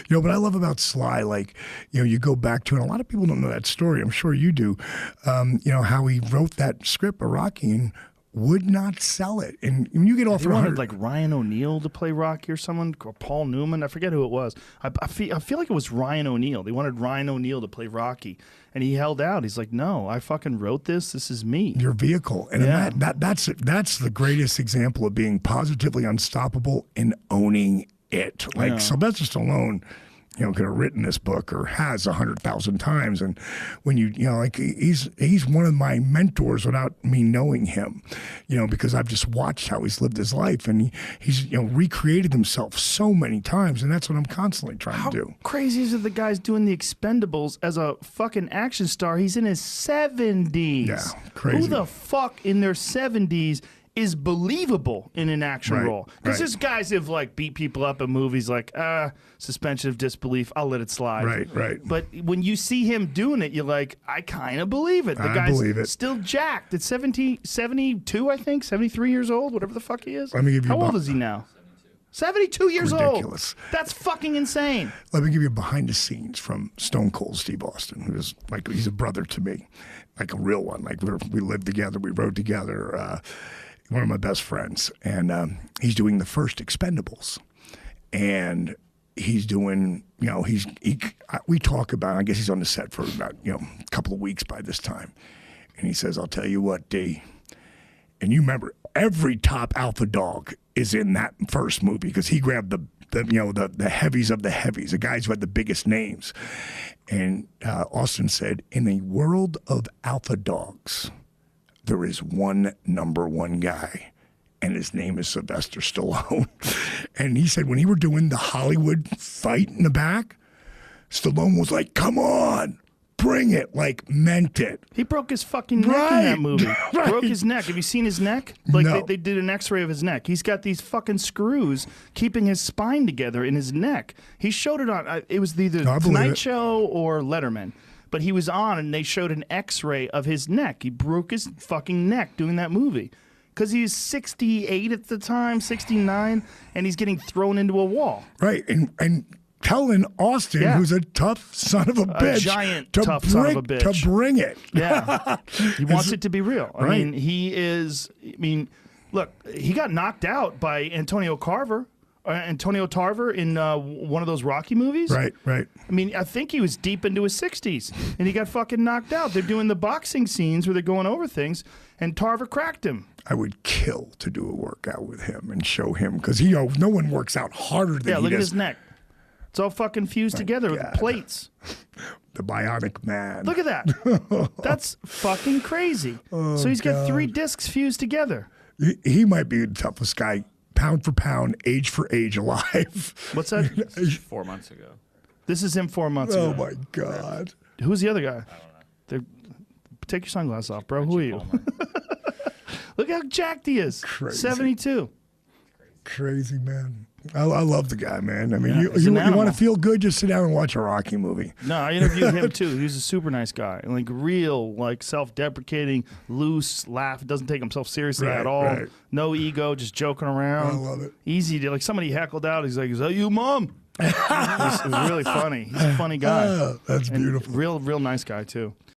You know, what I love about Sly, like, you know, you go back to, and a lot of people don't know that story. I'm sure you do. You know, how he wrote that script of Rocky and would not sell it. And when you get offered, They wanted like Ryan O'Neal to play Rocky or someone, or Paul Newman. I forget who it was. I feel like it was Ryan O'Neal. They wanted Ryan O'Neal to play Rocky, and he held out. He's like, no, I fucking wrote this. This is me. Your vehicle. And that's the greatest example of being positively unstoppable and owning it. Like Sylvester Stallone, you know, could have written this book or has 100,000 times. And when you know, like he's one of my mentors without me knowing him, you know, because I've just watched how he's lived his life, and he's you know, recreated himself so many times. And that's what I'm constantly trying to do. How crazy is it the guy's doing The Expendables as a fucking action star? He's in his 70s. Yeah, crazy. Who the fuck in their 70s is believable in an action role? Because there's guys who've like beat people up in movies like, suspension of disbelief, I'll let it slide. Right. But when you see him doing it, you're like, I kind of believe it. The guy's still jacked. At 72, I think, 73 years old, whatever the fuck he is. Let me give you How old is he now? 72 years Ridiculous. old. That's fucking insane. Let me give you behind the scenes from Stone Cold Steve Austin, who's like, he's a brother to me, like a real one. Like we lived together, we rode together. One of my best friends, and he's doing the first Expendables, and he's doing, you know, we talk about, I guess he's on the set for about, you know, a couple of weeks by this time, and he says, I'll tell you what, D, and you remember every top alpha dog is in that first movie because he grabbed the heavies of the heavies, the guys who had the biggest names, and Austin said, in a world of alpha dogs, there is one number one guy, and his name is Sylvester Stallone. And he said when he were doing the Hollywood fight in the back, Stallone was like, come on, bring it, like meant it. He broke his fucking neck in that movie. Broke his neck. Have you seen his neck? Like No. they did an x-ray of his neck. He's got these fucking screws keeping his spine together in his neck. He showed it on, it was either Tonight Show or Letterman. But he was on, and they showed an x-ray of his neck. He broke his fucking neck doing that movie. Because he was 68 at the time, 69, and he's getting thrown into a wall. Right, and telling Austin, who's a tough son of a bitch, giant tough son of a bitch, to bring it. Yeah, he wants it to be real. I mean, he is. I mean, look, he got knocked out by Antonio Tarver in one of those Rocky movies. Right. I mean, I think he was deep into his 60s, and he got fucking knocked out. They're doing the boxing scenes where they're going over things, and Tarver cracked him. I would kill to do a workout with him and show him, because no one works out harder than he does. Yeah, look at his neck. It's all fucking fused together with plates. The Bionic Man. Look at that. That's fucking crazy. So he's got 3 discs fused together. He might be the toughest guy, pound for pound, age for age, alive. What's that? 4 months ago. This is him 4 months ago. Oh, my God. Who's the other guy? I don't know. Take your sunglasses off, bro. Who are you? Look how jacked he is. Crazy. 72. Crazy, man. I love the guy, man. I mean, he's an you want animal. to feel good, just sit down and watch a Rocky movie. No, I interviewed him too. He's a super nice guy. Like real, like self-deprecating, loose, laugh. Doesn't take himself seriously at all. Right. No ego, just joking around. I love it. Easy to, like somebody heckled out. He's like, is that you, Mom? It was really funny. He's a funny guy. That's beautiful. Real nice guy too.